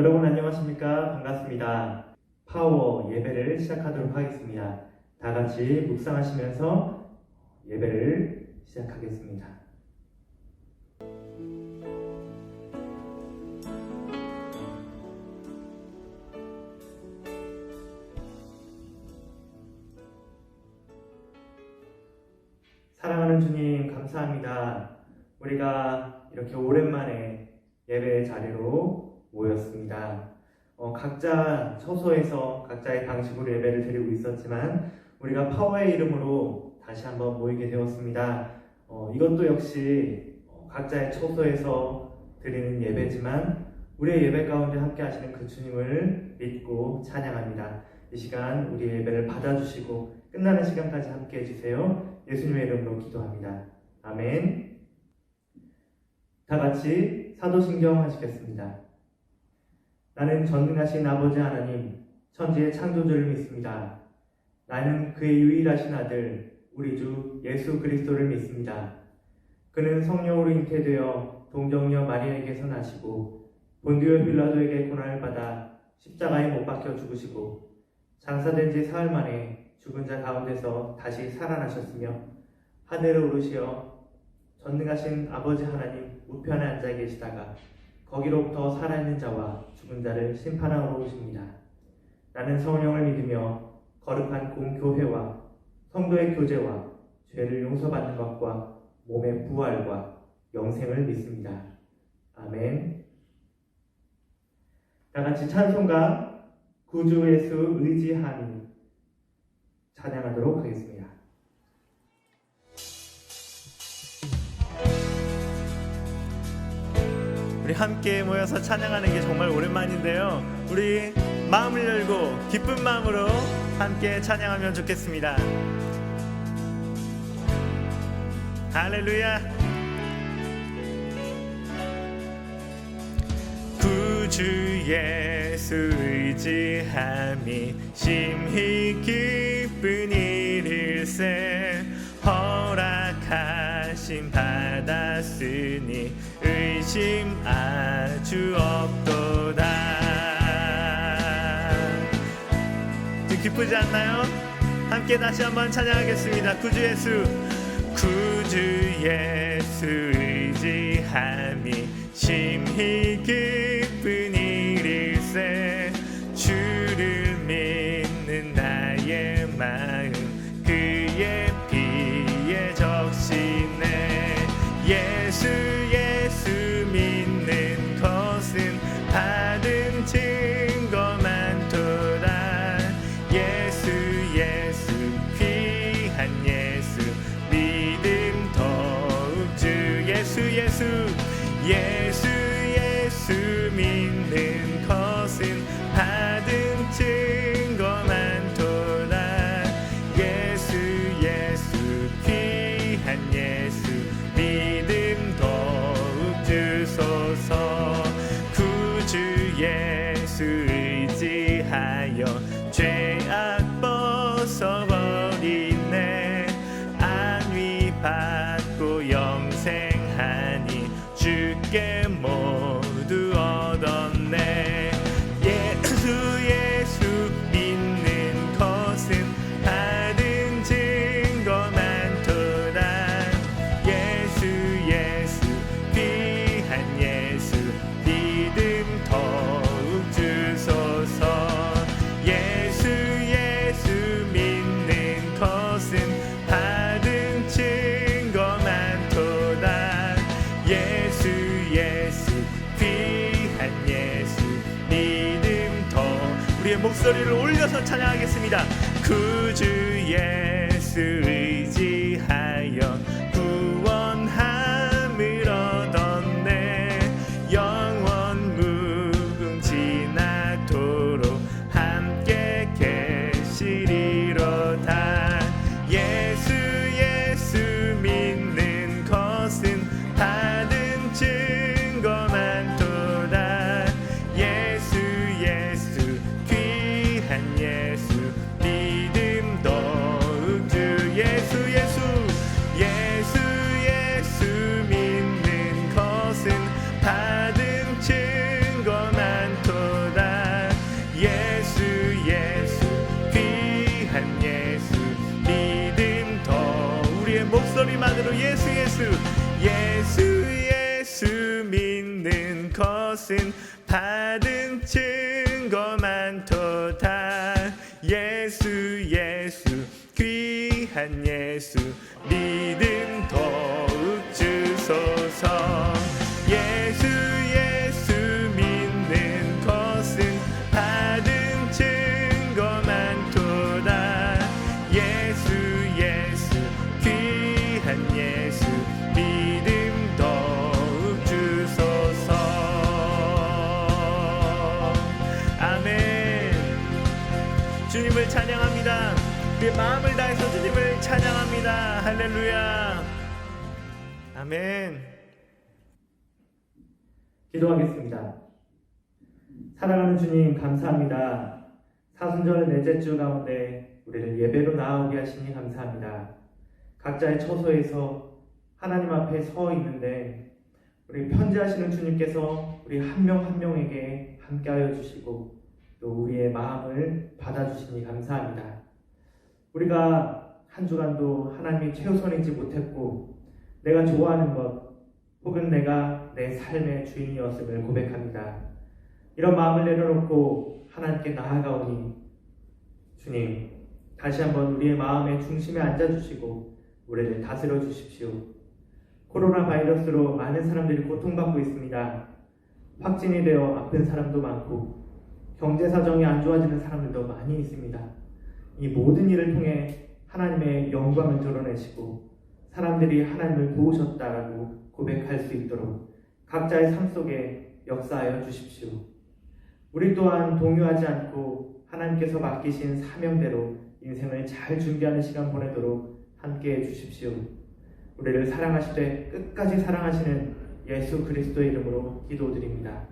여러분 안녕하십니까? 반갑습니다. 파워 예배를 시작하도록 하겠습니다. 다 같이 묵상하시면서 예배를 시작하겠습니다. 사랑하는 주님 감사합니다. 우리가 이렇게 오랜만에 예배 자리로 모였습니다. 각자 처소에서 각자의 방식으로 예배를 드리고 있었지만 우리가 파워의 이름으로 다시 한번 모이게 되었습니다. 이것도 역시 각자의 처소에서 드리는 예배지만 우리의 예배 가운데 함께 하시는 그 주님을 믿고 찬양합니다. 이 시간 우리의 예배를 받아주시고 끝나는 시간까지 함께 해주세요. 예수님의 이름으로 기도합니다. 아멘. 다 같이 사도신경 하시겠습니다. 나는 전능하신 아버지 하나님, 천지의 창조주를 믿습니다. 나는 그의 유일하신 아들, 우리 주 예수 그리스도를 믿습니다. 그는 성령으로 잉태되어 동정녀 마리아에게서 나시고 본디오 빌라도에게 고난을 받아 십자가에 못 박혀 죽으시고 장사된 지 사흘 만에 죽은 자 가운데서 다시 살아나셨으며 하늘을 오르시어 전능하신 아버지 하나님 우편에 앉아 계시다가 거기로부터 살아있는 자와 죽은 자를 심판하러 오십니다. 나는 성령을 믿으며 거룩한 공교회와 성도의 교제와 죄를 용서받는 것과 몸의 부활과 영생을 믿습니다. 아멘. 다 같이 찬송가 구주 예수 의지하니 찬양하도록 하겠습니다. 우리 함께 모여서 찬양하는 게 정말 오랜만인데요. 우리 마음을 열고 기쁜 마음으로 함께 찬양하면 좋겠습니다. 할렐루야. 구주 예수 의지함이 심히 기쁜 일일세 허락하심 받았으니 의심 아주 없도다. 좀 기쁘지 않나요? 함께 다시 한번 찬양하겠습니다. 구주 예수 의지함이 심히 기쁜 일일세 주를 믿는 나의 마음 그의 피에 적시네. 예수 믿는 것은 받은 증거 많도다. 예수 귀한 예수 믿음 더욱 주 예수 믿는 것은 받은 증거 많도다. 예수 귀한 예수 믿음 더욱 주소서. 구주 예수 의지하여 죄악 벗어버리네. 안위 받고 영생하니 주께 모두 얻었네. 예수 믿는 것은 받은 증거 많도다. 예수 귀한 예수 믿음 더욱 주소서. 예수 믿는 것은 받은 증거 많도다. 예수 귀한 예수 믿음 더. 우리의 목소리를 올려서 찬양하겠습니다. 구주 예수 의지하여 구원함을 얻었네. 영원 무궁지나도록 함께 계시리로다. 예수 믿는 것은 받은 증거 많도다. 예수 귀한 예수 믿음 더욱 주 목소리만으로 예수 예수 예수 예수 믿는 것은 받은 증거 많도다. 예수 예수 귀한 예수 믿음 더욱 주소서. 예수 예수 믿는 것은 받은 증거 많도다. 예수 예수 귀한 예수 믿음 더욱 주소서. 아멘. 주님을 찬양합니다. 우리의 마음을 다해서 주님을 찬양합니다. 할렐루야. 아멘. 기도하겠습니다. 사랑하는 주님, 감사합니다. 사순절 넷째 주 가운데 우리를 예배로 나아오게 하시니 감사합니다. 각자의 처소에서 하나님 앞에 서 있는데 우리 편지하시는 주님께서 우리 한 명 한 명에게 함께하여 주시고 또 우리의 마음을 받아주시니 감사합니다. 우리가 한 주간도 하나님이 최우선이지 못했고 내가 좋아하는 것 혹은 내가 내 삶의 주인이었음을 고백합니다. 이런 마음을 내려놓고 하나님께 나아가오니 주님, 다시 한번 우리의 마음의 중심에 앉아주시고 우리를 다스려 주십시오. 코로나 바이러스로 많은 사람들이 고통받고 있습니다. 확진이 되어 아픈 사람도 많고 경제 사정이 안 좋아지는 사람들도 많이 있습니다. 이 모든 일을 통해 하나님의 영광을 드러내시고 사람들이 하나님을 도우셨다라고 고백할 수 있도록 각자의 삶 속에 역사하여 주십시오. 우리 또한 동요하지 않고 하나님께서 맡기신 사명대로 인생을 잘 준비하는 시간 보내도록 함께해 주십시오. 우리를 사랑하시되 끝까지 사랑하시는 예수 그리스도의 이름으로 기도드립니다.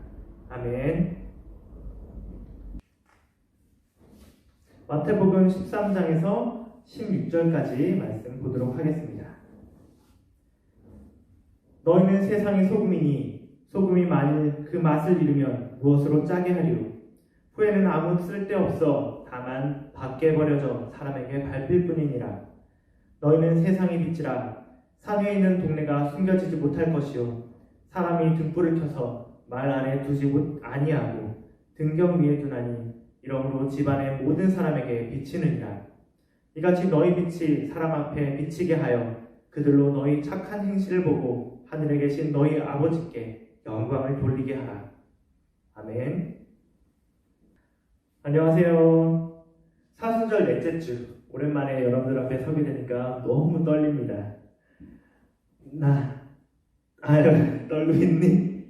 아멘. 마태복음 13장에서 16절까지 말씀 보도록 하겠습니다. 너희는 세상의 소금이니 소금이 만일 그 맛을 잃으면 무엇으로 짜게 하리요? 후에는 아무 쓸데없어 다만 밖에 버려져 사람에게 밟힐 뿐이니라. 너희는 세상의 빛이라. 산에 있는 동네가 숨겨지지 못할 것이요 사람이 등불을 켜서 말 안에 두지 아니하고 등경 위에 두나니 이러므로 집안의 모든 사람에게 비치느니라. 이같이 너희 빛이 사람 앞에 비치게 하여 그들로 너희 착한 행실을 보고 하늘에 계신 너희 아버지께 영광을 돌리게 하라. 아멘. 안녕하세요. 사순절 넷째 주 오랜만에 여러분들 앞에 서게 되니까 너무 떨립니다. 떨고 있니?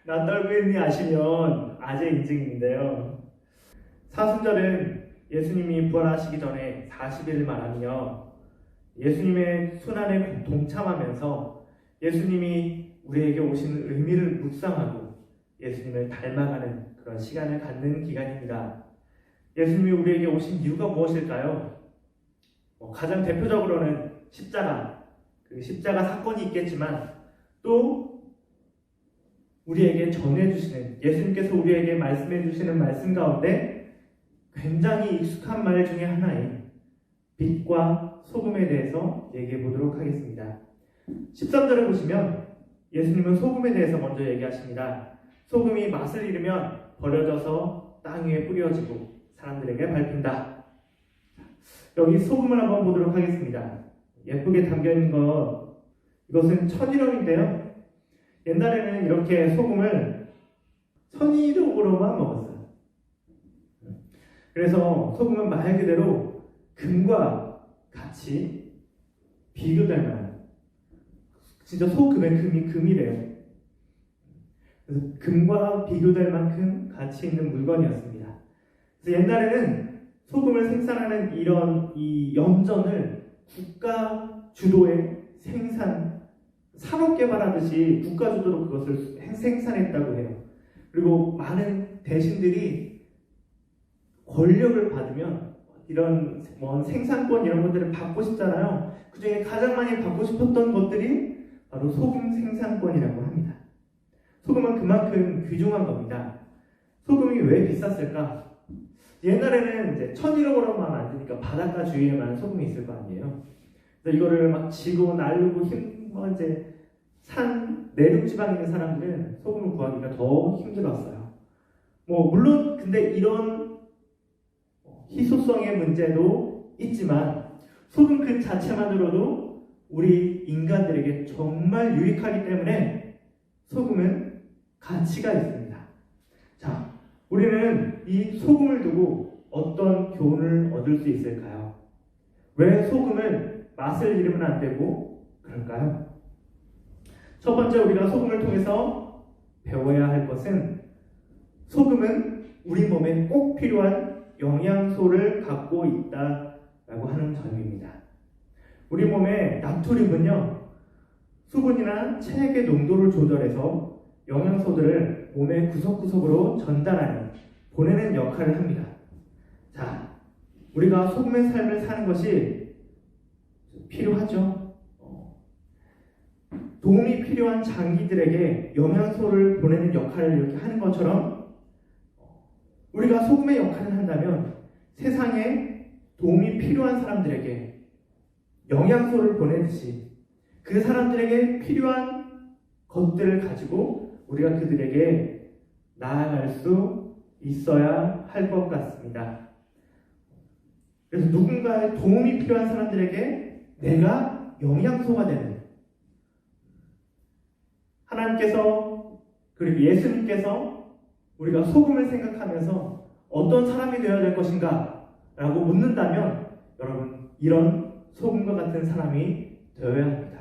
나 떨고 있니 아시면 아재 인증인데요. 사순절은 예수님이 부활하시기 전에 40일 말하며 예수님의 순환에 동참하면서 예수님이 우리에게 오시는 의미를 묵상하고 예수님을 닮아가는 그런 시간을 갖는 기간입니다. 예수님이 우리에게 오신 이유가 무엇일까요? 가장 대표적으로는 십자가, 그 십자가 사건이 있겠지만 또 우리에게 전해주시는, 예수님께서 우리에게 말씀해주시는 말씀 가운데 굉장히 익숙한 말 중에 하나인 빛과 소금에 대해서 얘기해 보도록 하겠습니다. 13절을 보시면 예수님은 소금에 대해서 먼저 얘기하십니다. 소금이 맛을 잃으면 버려져서 땅 위에 뿌려지고 사람들에게 밟힌다. 여기 소금을 한번 보도록 하겠습니다. 예쁘게 담겨있는 이것은 천일염인데요. 옛날에는 이렇게 소금을 천일염으로만 먹었어요. 그래서 소금은 말 그대로 금과 같이 비교될 만한, 진짜 소금의 금이래요. 그래서 금과 비교될 만큼 가치 있는 물건이었습니다. 그래서 옛날에는 소금을 생산하는 이 염전을 국가 주도의 산업 개발하듯이 국가 주도로 그것을 생산했다고 해요. 그리고 많은 대신들이 권력을 받으면 이런 생산권 이런 것들을 받고 싶잖아요. 그 중에 가장 많이 받고 싶었던 것들이 바로 소금 생산권이라고 합니다. 소금은 그만큼 귀중한 겁니다. 소금이 왜 비쌌을까? 옛날에는 이제 천일염으로만 만드니까 바닷가 주위에만 소금이 있을 거 아니에요. 그래서 이거를 막 지고 날르고 이제 산 내륙 지방에 있는 사람들은 소금을 구하기가 더 힘들었어요. 물론 근데 이런 희소성의 문제도 있지만 소금 그 자체만으로도 우리 인간들에게 정말 유익하기 때문에 소금은 가치가 있습니다. 자, 우리는 이 소금을 두고 어떤 교훈을 얻을 수 있을까요? 왜 소금을 맛을 잃으면 안 되고 그럴까요? 첫 번째 우리가 소금을 통해서 배워야 할 것은 소금은 우리 몸에 꼭 필요한 영양소를 갖고 있다라고 하는 점입니다. 우리 몸의 나트륨은요, 수분이나 체액의 농도를 조절해서 영양소들을 몸의 구석구석으로 전달하는, 보내는 역할을 합니다. 자, 우리가 소금의 삶을 사는 것이 필요하죠. 도움이 필요한 장기들에게 영양소를 보내는 역할을 이렇게 하는 것처럼 우리가 소금의 역할을 한다면 세상에 도움이 필요한 사람들에게 영양소를 보내듯이 그 사람들에게 필요한 것들을 가지고 우리가 그들에게 나아갈 수 있어야 할 것 같습니다. 그래서 누군가의 도움이 필요한 사람들에게 내가 영양소가 되는, 하나님께서 그리고 예수님께서 우리가 소금을 생각하면서 어떤 사람이 되어야 될 것인가 라고 묻는다면 여러분, 이런 소금과 같은 사람이 되어야 합니다.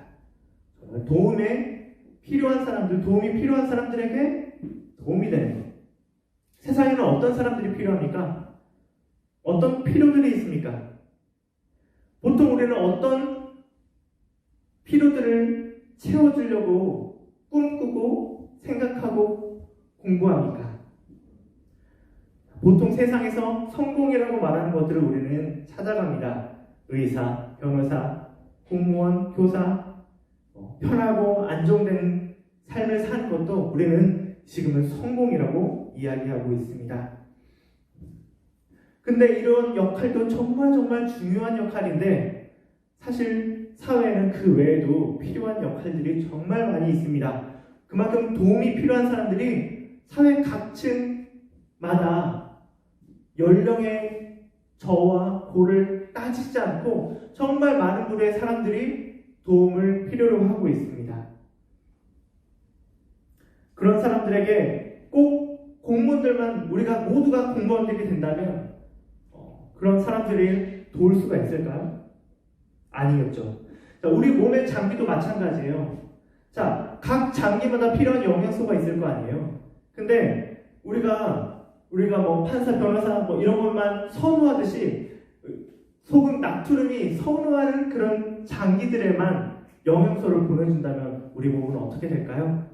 도움이 필요한 사람들에게 도움이 되는 것. 세상에는 어떤 사람들이 필요합니까? 어떤 필요들이 있습니까? 보통 우리는 어떤 필요들을 채워주려고 꿈꾸고 생각하고 공부합니까? 보통 세상에서 성공이라고 말하는 것들을 우리는 찾아갑니다. 의사, 변호사, 공무원, 교사, 편하고 안정된 삶을 사는 것도 우리는 지금은 성공이라고 이야기하고 있습니다. 근데 이런 역할도 정말 중요한 역할인데 사실 사회에는 그 외에도 필요한 역할들이 정말 많이 있습니다. 그만큼 도움이 필요한 사람들이 사회 각층마다 연령의 저와 고를 따지지 않고 정말 많은 부류의 사람들이 도움을 필요로 하고 있습니다. 그런 사람들에게 꼭 공무원들만, 우리가 모두가 공무원들이 된다면 그런 사람들을 도울 수가 있을까요? 아니겠죠. 자, 우리 몸의 장기도 마찬가지예요. 자, 각 장기마다 필요한 영양소가 있을 거 아니에요. 근데 우리가 판사, 변호사 이런 것만 선호하듯이 소금, 나트륨이 선호하는 그런 장기들에만 영양소를 보내준다면 우리 몸은 어떻게 될까요?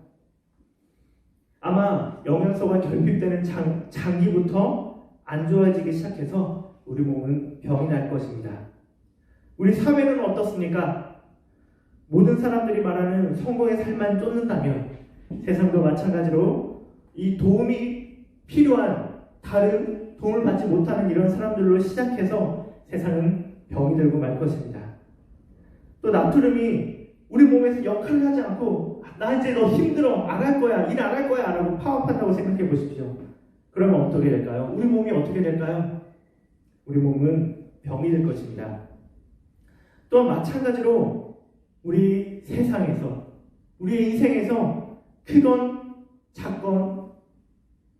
아마 영양소가 결핍되는 장기부터 안 좋아지기 시작해서 우리 몸은 병이 날 것입니다. 우리 사회는 어떻습니까? 모든 사람들이 말하는 성공의 삶만 쫓는다면 세상도 마찬가지로 이 도움이 필요한, 다른 도움을 받지 못하는 이런 사람들로 시작해서 세상은 병이 들고 말 것입니다. 또 나트륨이 우리 몸에서 역할을 하지 않고 나 이제 너 힘들어, 안 할 거야, 일 안 할 거야 라고 파업한다고 생각해 보십시오. 그러면 어떻게 될까요? 우리 몸이 어떻게 될까요? 우리 몸은 병이 될 것입니다. 또 마찬가지로 우리 세상에서, 우리 인생에서 크건 작건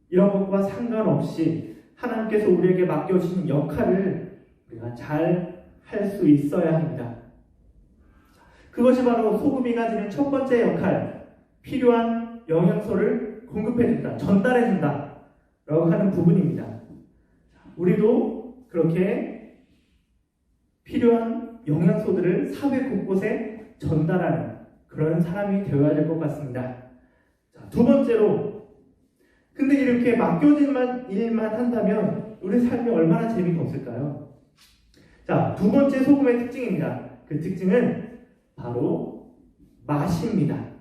이런 것과 상관없이 하나님께서 우리에게 맡겨주신 역할을 우리가 잘 할 수 있어야 합니다. 그것이 바로 소금이 가지는 첫 번째 역할, 필요한 영양소를 공급해준다, 전달해준다 라고 하는 부분입니다. 우리도 그렇게 필요한 영양소들을 사회 곳곳에 전달하는 그런 사람이 되어야 될 것 같습니다. 자, 두 번째로, 근데 이렇게 맡겨진 일만 한다면 우리 삶이 얼마나 재미가 없을까요? 자, 두 번째 소금의 특징입니다. 그 특징은 바로 맛입니다.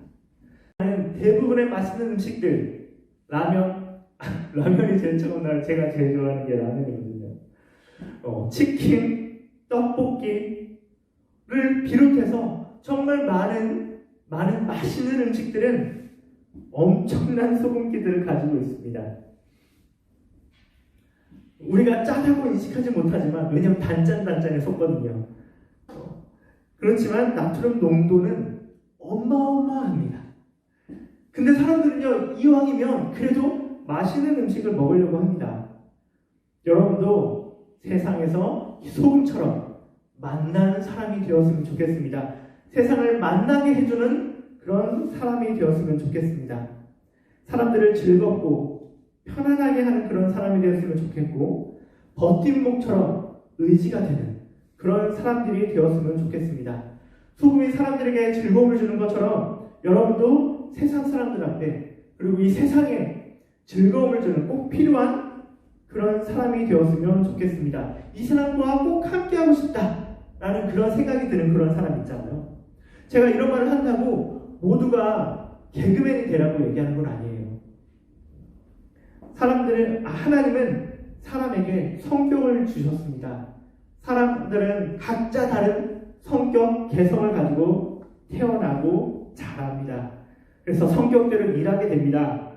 대부분의 맛있는 음식들, 라면이 제일 제가 제일 좋아하는 게 라면이거든요. 치킨, 떡볶이, 비롯해서 정말 많은 맛있는 음식들은 엄청난 소금기들을 가지고 있습니다. 우리가 짜다고 인식하지 못하지만, 왜냐하면 단짠단짠에 속거든요. 그렇지만 나트륨 농도는 어마어마합니다. 근데 사람들은요, 이왕이면 그래도 맛있는 음식을 먹으려고 합니다. 여러분도 세상에서 소금처럼 만나는 사람이 되었으면 좋겠습니다. 세상을 만나게 해주는 그런 사람이 되었으면 좋겠습니다. 사람들을 즐겁고 편안하게 하는 그런 사람이 되었으면 좋겠고, 버팀목처럼 의지가 되는 그런 사람들이 되었으면 좋겠습니다. 소금이 사람들에게 즐거움을 주는 것처럼 여러분도 세상 사람들 앞에, 그리고 이 세상에 즐거움을 주는 꼭 필요한 그런 사람이 되었으면 좋겠습니다. 이 사람과 꼭 함께하고 싶다라는 그런 생각이 드는 그런 사람 있잖아요. 제가 이런 말을 한다고 모두가 개그맨이 되라고 얘기하는 건 아니에요. 하나님은 사람에게 성격을 주셨습니다. 사람들은 각자 다른 성격, 개성을 가지고 태어나고 자랍니다. 그래서 성격대로 일하게 됩니다.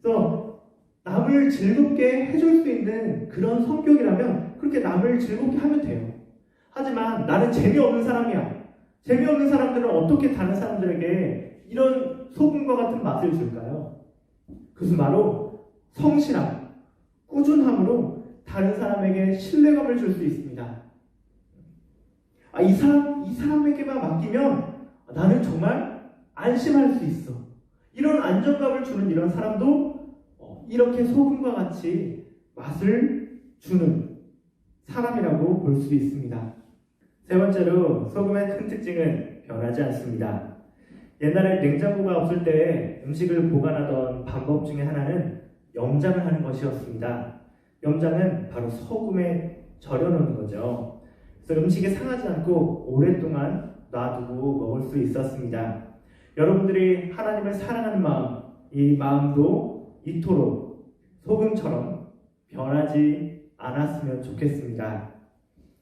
그래서 남을 즐겁게 해줄 수 있는 그런 성격이라면 그렇게 남을 즐겁게 하면 돼요. 하지만 나는 재미없는 사람이야. 재미없는 사람들은 어떻게 다른 사람들에게 이런 소금과 같은 맛을 줄까요? 그것은 바로 성실함, 꾸준함으로 다른 사람에게 신뢰감을 줄 수 있습니다. 이 사람에게만 맡기면 나는 정말 안심할 수 있어. 이런 안정감을 주는 이런 사람도 이렇게 소금과 같이 맛을 주는 사람이라고 볼 수 있습니다. 세 번째로 소금의 큰 특징은 변하지 않습니다. 옛날에 냉장고가 없을 때 음식을 보관하던 방법 중에 하나는 염장을 하는 것이었습니다. 염장은 바로 소금에 절여놓는 거죠. 그래서 음식이 상하지 않고 오랫동안 놔두고 먹을 수 있었습니다. 여러분들이 하나님을 사랑하는 마음, 이 마음도 이토록 소금처럼 변하지 않았으면 좋겠습니다.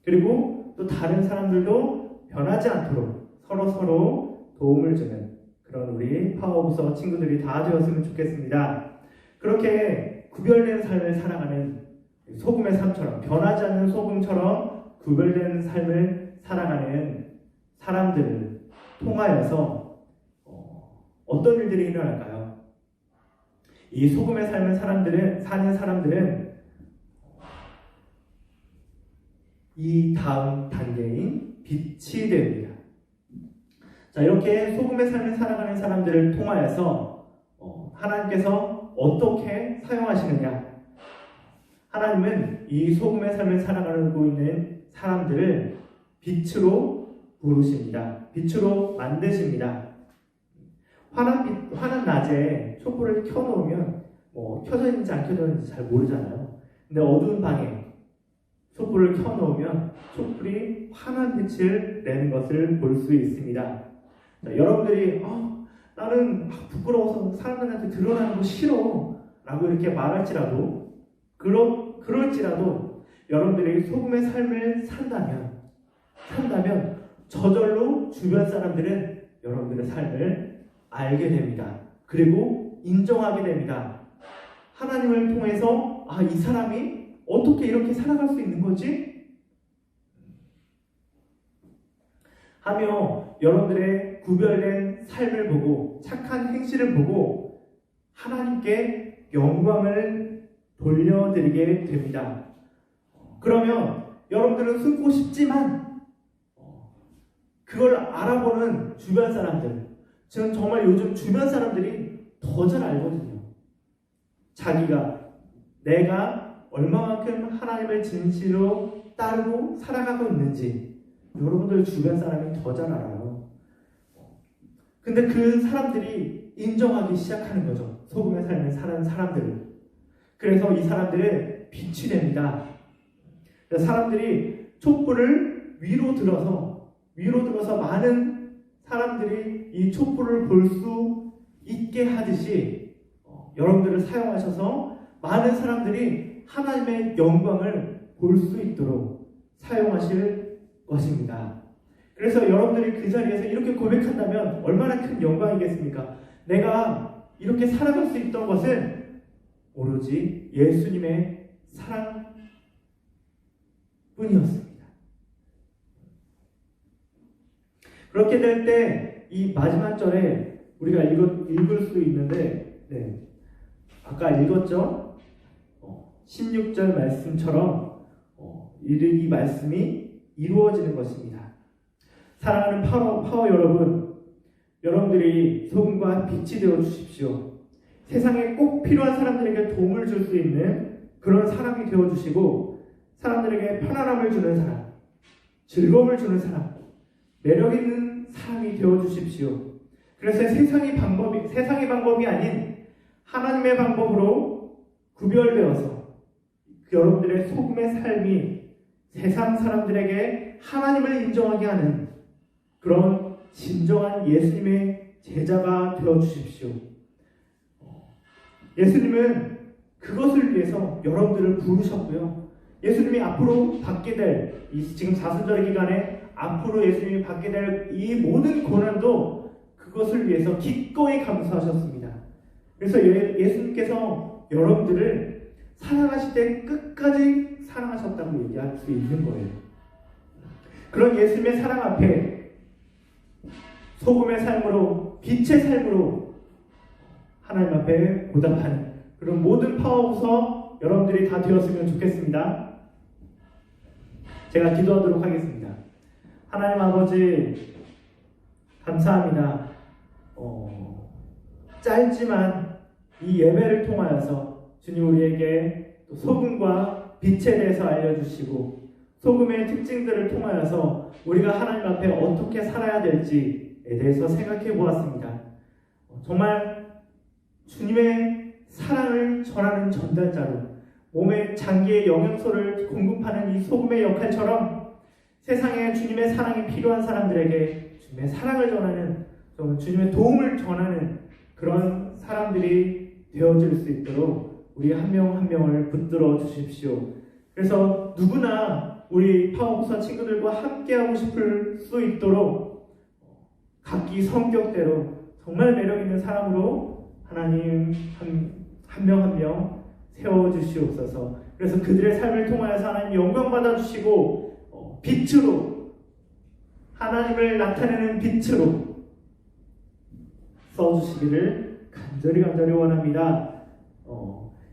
그리고 또 다른 사람들도 변하지 않도록 서로 도움을 주는 그런 우리 파워부서 친구들이 다 되었으면 좋겠습니다. 그렇게 구별된 삶을 살아가는 소금의 삶처럼, 변하지 않는 소금처럼 구별된 삶을 살아가는 사람들을 통하여서 어떤 일들이 일어날까요? 이 소금의 삶을 사는 사람들은 이 다음 단계인 빛이 됩니다. 자, 이렇게 소금의 삶을 살아가는 사람들을 통하여서 하나님께서 어떻게 사용하시느냐? 하나님은 이 소금의 삶을 살아가고 있는 사람들을 빛으로 부르십니다. 빛으로 만드십니다. 환한 낮에 촛불을 켜놓으면 켜져 있는지 안 켜져 있는지 잘 모르잖아요. 근데 어두운 방에 촛불을 켜놓으면 촛불이 환한 빛을 내는 것을 볼 수 있습니다. 자, 여러분들이 나는 부끄러워서 사람들한테 드러나는 거 싫어 라고 이렇게 말할지라도 그럴지라도 여러분들이 소금의 삶을 산다면 저절로 주변 사람들은 여러분들의 삶을 알게 됩니다. 그리고 인정하게 됩니다. 하나님을 통해서 이 사람이 어떻게 이렇게 살아갈 수 있는 거지? 하며 여러분들의 구별된 삶을 보고 착한 행실을 보고 하나님께 영광을 돌려드리게 됩니다. 그러면 여러분들은 숨고 싶지만 그걸 알아보는 주변 사람들, 저는 정말 요즘 주변 사람들이 더 잘 알거든요. 내가 얼마만큼 하나님을 진실로 따르고 살아가고 있는지 여러분들 주변 사람이 더 잘 알아요. 근데 그 사람들이 인정하기 시작하는 거죠. 소금의 삶을 사는 사람들을. 그래서 이 사람들은 빛이 됩니다. 사람들이 촛불을 위로 들어서 많은 사람들이 이 촛불을 볼 수 있게 하듯이 여러분들을 사용하셔서 많은 사람들이 하나님의 영광을 볼 수 있도록 사용하실 것입니다. 그래서 여러분들이 그 자리에서 이렇게 고백한다면 얼마나 큰 영광이겠습니까? 내가 이렇게 살아갈 수 있던 것은 오로지 예수님의 사랑뿐이었습니다. 그렇게 될 때 이 마지막 절에 우리가 읽을 수 있는데, 아까 읽었죠? 16절 말씀처럼 이 말씀이 이루어지는 것입니다. 사랑하는 파워 여러분, 여러분들이 소금과 빛이 되어 주십시오. 세상에 꼭 필요한 사람들에게 도움을 줄 수 있는 그런 사람이 되어 주시고, 사람들에게 편안함을 주는 사람, 즐거움을 주는 사람, 매력 있는 사람이 되어 주십시오. 그래서 세상의 방법이 아닌 하나님의 방법으로 구별되어서 여러분들의 소금의 삶이 세상 사람들에게 하나님을 인정하게 하는 그런 진정한 예수님의 제자가 되어 주십시오. 예수님은 그것을 위해서 여러분들을 부르셨고요. 예수님이 앞으로 받게 될 지금 사순절 기간에 앞으로 예수님이 받게 될 이 모든 고난도 그것을 위해서 기꺼이 감수하셨습니다. 그래서 예수님께서 여러분들을 사랑하실 때 끝까지 사랑하셨다고 얘기할 수 있는 거예요. 그런 예수님의 사랑 앞에 소금의 삶으로, 빛의 삶으로 하나님 앞에 보답하는 그런 모든 파워부서 여러분들이 다 되었으면 좋겠습니다. 제가 기도하도록 하겠습니다. 하나님 아버지, 감사합니다. 짧지만 이 예배를 통하여서 주님 우리에게 또 소금과 빛에 대해서 알려주시고, 소금의 특징들을 통하여서 우리가 하나님 앞에 어떻게 살아야 될지에 대해서 생각해 보았습니다. 정말 주님의 사랑을 전하는 전달자로, 몸의 장기의 영양소를 공급하는 이 소금의 역할처럼 세상에 주님의 사랑이 필요한 사람들에게 주님의 사랑을 전하는, 주님의 도움을 전하는 그런 사람들이 되어질 수 있도록 우리 한 명 한 명을 붙들어 주십시오. 그래서 누구나 우리 파워부서 친구들과 함께하고 싶을 수 있도록 각기 성격대로 정말 매력 있는 사람으로 하나님 한 명 한 명 세워주시옵소서. 그래서 그들의 삶을 통하여서 하나님 영광 받아주시고, 빛으로, 하나님을 나타내는 빛으로 써주시기를 간절히 원합니다.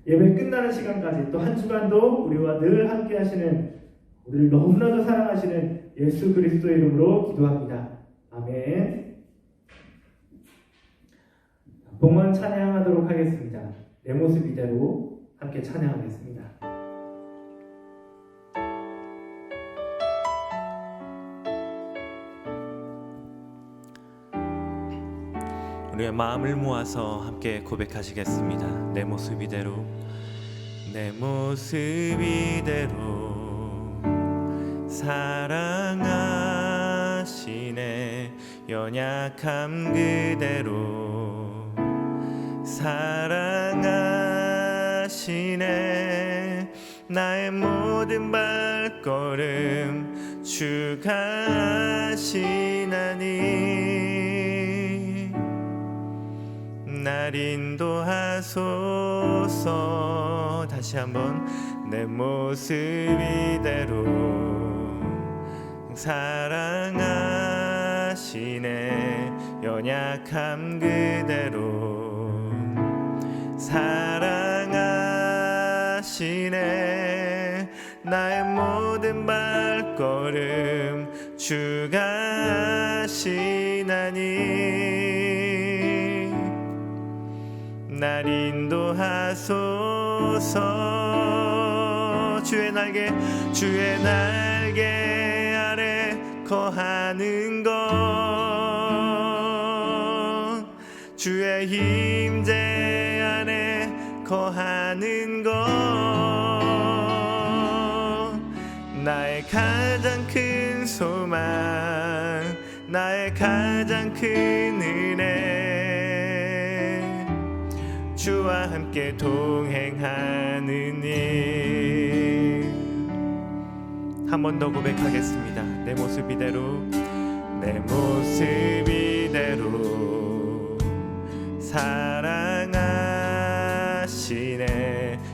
예배 끝나는 시간까지 또 한 주간도 우리와 늘 함께 하시는, 우리를 너무나도 사랑하시는 예수 그리스도의 이름으로 기도합니다. 아멘. 봉헌 찬양하도록 하겠습니다. 내 모습 이대로 함께 찬양하겠습니다. 우리의 마음을 모아서 함께 고백하시겠습니다. 내 모습 이대로, 내 모습 이대로 사랑하시네. 연약함 그대로 사랑하시네. 나의 모든 발걸음 주가 하시나니 날 인도하소서. 다시 한번 내 모습 이대로 사랑하시네. 연약함 그대로 사랑하시네. 나의 모든 발걸음 주가 하시나니 날 인도하소서. 주의 날개 아래 거하는 것, 주의 임재 안에 거하는 것, 나의 가장 큰 소망, 나의 가장 큰 은혜, 주와 함께 동행하는 일. 한 번 더 고백하겠습니다. 내 모습 이대로, 내 모습 이대로 사랑하시네.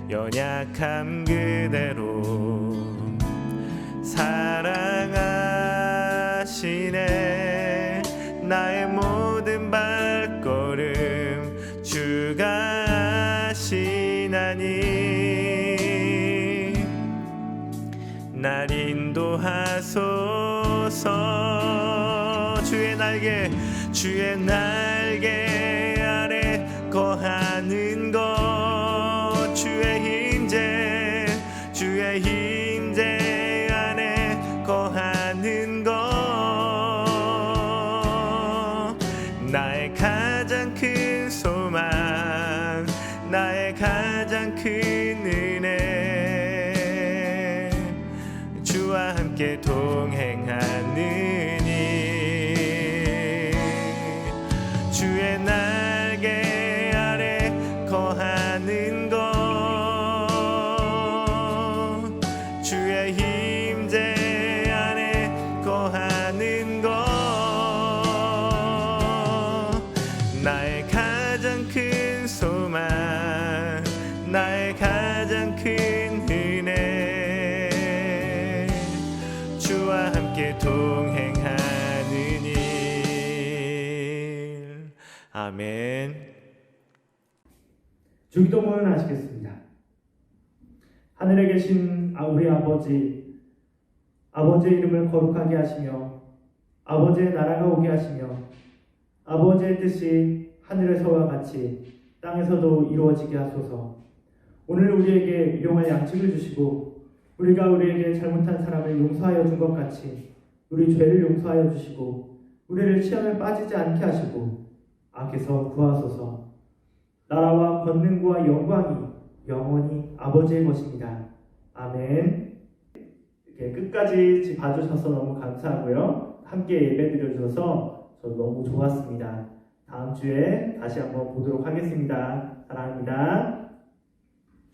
연약함 그대로 사랑하시네. 나의 모든 발걸음 주가 하시나니 날 인도하소서. 주의 날개 아래 거하는 것 주의 임재 안에 거하는 것 나의 가장 큰 소망 나의 가장 큰 은혜 주와 함께 동행하는 주의 날개 아래 거하는 것 주의 임재 안에 거하는 것 나의 가장 큰 소망 나의 가장 큰 은혜 주와 함께 동행하는 아멘. 주기도문을 하시겠습니다. 하늘에 계신 우리 아버지의 이름을 거룩하게 하시며 아버지의 나라가 오게 하시며 아버지의 뜻이 하늘에서와 같이 땅에서도 이루어지게 하소서. 오늘 우리에게 일용할 양식을 주시고 우리가 우리에게 잘못한 사람을 용서하여 준 것 같이 우리 죄를 용서하여 주시고 우리를 시험에 빠지지 않게 하시고 악에서 구하소서. 나라와 권능과 영광이 영원히 아버지의 것입니다. 아멘. 이렇게 끝까지 봐주셔서 너무 감사하고요. 함께 예배드려주셔서 저 너무 좋았습니다. 다음 주에 다시 한번 보도록 하겠습니다. 사랑합니다.